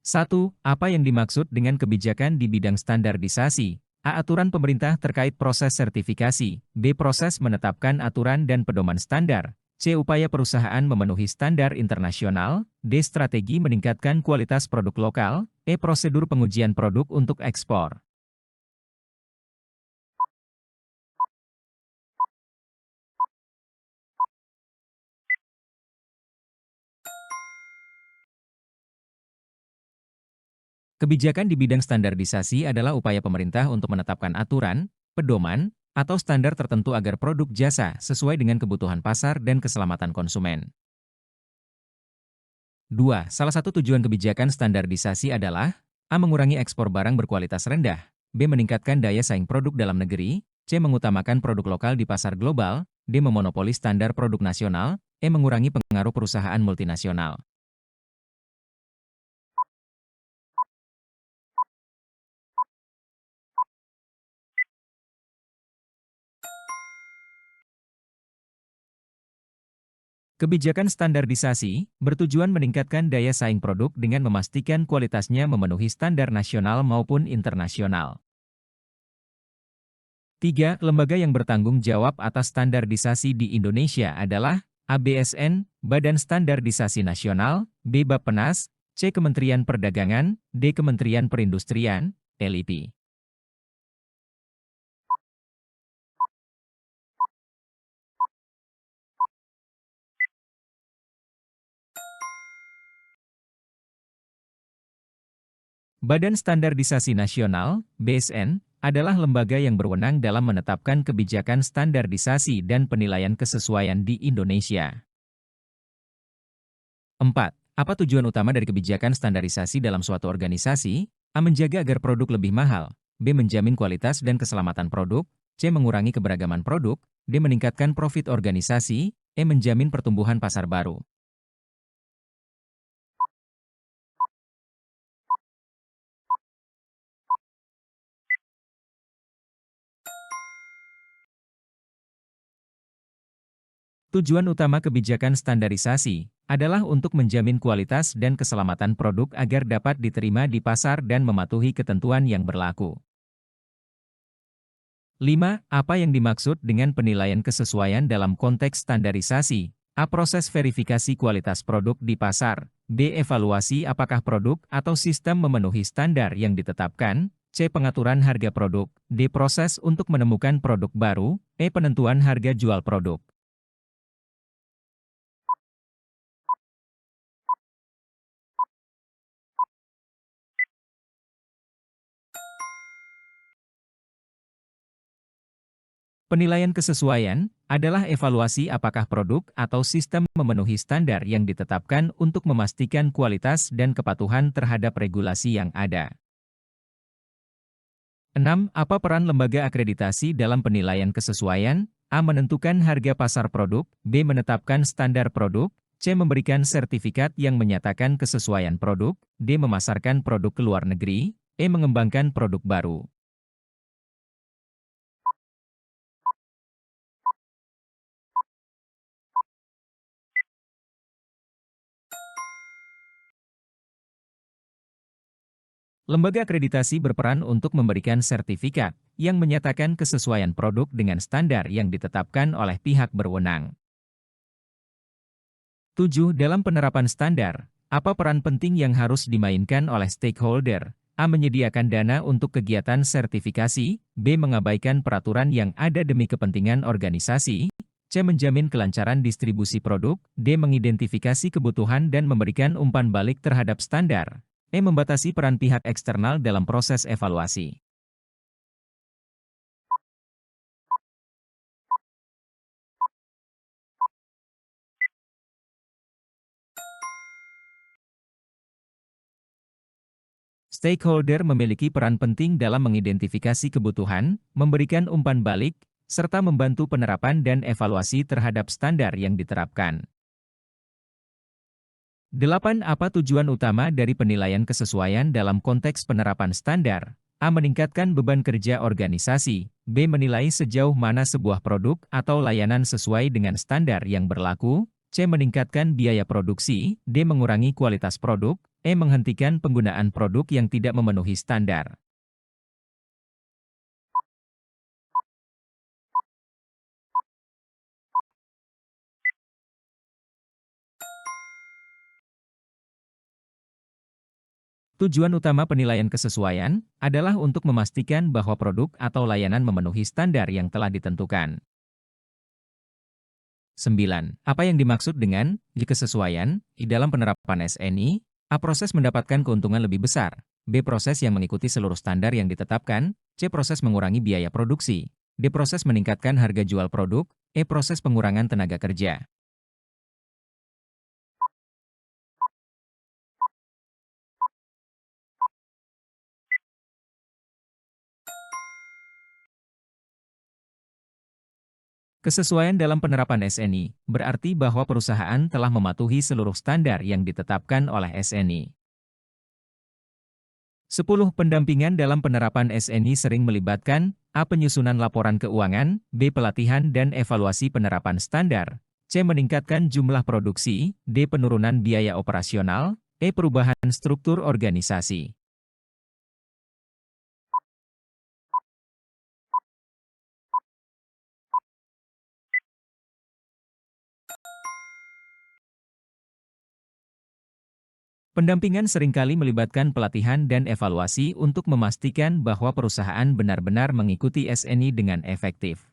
1. Apa yang dimaksud dengan kebijakan di bidang standarisasi? A. Aturan pemerintah terkait proses sertifikasi. B. Proses menetapkan aturan dan pedoman standar. C. Upaya perusahaan memenuhi standar internasional. D. Strategi meningkatkan kualitas produk lokal. E. Prosedur pengujian produk untuk ekspor. Kebijakan di bidang standarisasi adalah upaya pemerintah untuk menetapkan aturan, pedoman, atau standar tertentu agar produk jasa sesuai dengan kebutuhan pasar dan keselamatan konsumen. 2. Salah satu tujuan kebijakan standarisasi adalah A. Mengurangi ekspor barang berkualitas rendah. B. Meningkatkan daya saing produk dalam negeri. C. Mengutamakan produk lokal di pasar global. D. Memonopoli standar produk nasional. E. Mengurangi pengaruh perusahaan multinasional. Kebijakan standarisasi bertujuan meningkatkan daya saing produk dengan memastikan kualitasnya memenuhi standar nasional maupun internasional. 3. Lembaga yang bertanggung jawab atas standarisasi di Indonesia adalah A. BSN, Badan Standarisasi Nasional. B. Bappenas. C. Kementerian Perdagangan. D. Kementerian Perindustrian, LIP. Badan Standarisasi Nasional, BSN, adalah lembaga yang berwenang dalam menetapkan kebijakan standarisasi dan penilaian kesesuaian di Indonesia. 4. Apa tujuan utama dari kebijakan standarisasi dalam suatu organisasi? A. Menjaga agar produk lebih mahal. B. Menjamin kualitas dan keselamatan produk. C. Mengurangi keberagaman produk. D. Meningkatkan profit organisasi. E. Menjamin pertumbuhan pasar baru. Tujuan utama kebijakan standarisasi adalah untuk menjamin kualitas dan keselamatan produk agar dapat diterima di pasar dan mematuhi ketentuan yang berlaku. 5. Apa yang dimaksud dengan penilaian kesesuaian dalam konteks standarisasi? A. Proses verifikasi kualitas produk di pasar. B. Evaluasi apakah produk atau sistem memenuhi standar yang ditetapkan. C. Pengaturan harga produk. D. Proses untuk menemukan produk baru. E. Penentuan harga jual produk. Penilaian kesesuaian adalah evaluasi apakah produk atau sistem memenuhi standar yang ditetapkan untuk memastikan kualitas dan kepatuhan terhadap regulasi yang ada. 6. Apa peran lembaga akreditasi dalam penilaian kesesuaian? A. Menentukan harga pasar produk. B. Menetapkan standar produk. C. Memberikan sertifikat yang menyatakan kesesuaian produk. D. Memasarkan produk ke luar negeri. E. Mengembangkan produk baru. Lembaga akreditasi berperan untuk memberikan sertifikat yang menyatakan kesesuaian produk dengan standar yang ditetapkan oleh pihak berwenang. 7. Dalam penerapan standar, apa peran penting yang harus dimainkan oleh stakeholder? A. Menyediakan dana untuk kegiatan sertifikasi. B. Mengabaikan peraturan yang ada demi kepentingan organisasi. C. Menjamin kelancaran distribusi produk. D. Mengidentifikasi kebutuhan dan memberikan umpan balik terhadap standar. E. Membatasi peran pihak eksternal dalam proses evaluasi. Stakeholder memiliki peran penting dalam mengidentifikasi kebutuhan, memberikan umpan balik, serta membantu penerapan dan evaluasi terhadap standar yang diterapkan. 8. Apa tujuan utama dari penilaian kesesuaian dalam konteks penerapan standar? A. Meningkatkan beban kerja organisasi. B. Menilai sejauh mana sebuah produk atau layanan sesuai dengan standar yang berlaku. C. Meningkatkan biaya produksi. D. Mengurangi kualitas produk. Menghentikan penggunaan produk yang tidak memenuhi standar. Tujuan utama penilaian kesesuaian adalah untuk memastikan bahwa produk atau layanan memenuhi standar yang telah ditentukan. 9. Apa yang dimaksud dengan kesesuaian? Di dalam penerapan SNI, A. Proses mendapatkan keuntungan lebih besar. B. Proses yang mengikuti seluruh standar yang ditetapkan. C. Proses mengurangi biaya produksi. D. Proses meningkatkan harga jual produk. E. Proses pengurangan tenaga kerja. Kesesuaian dalam penerapan SNI berarti bahwa perusahaan telah mematuhi seluruh standar yang ditetapkan oleh SNI. 10. Pendampingan dalam penerapan SNI sering melibatkan A. Penyusunan laporan keuangan, B. Pelatihan dan evaluasi penerapan standar, C. Meningkatkan jumlah produksi, D. Penurunan biaya operasional, E. Perubahan struktur organisasi. Pendampingan seringkali melibatkan pelatihan dan evaluasi untuk memastikan bahwa perusahaan benar-benar mengikuti SNI dengan efektif.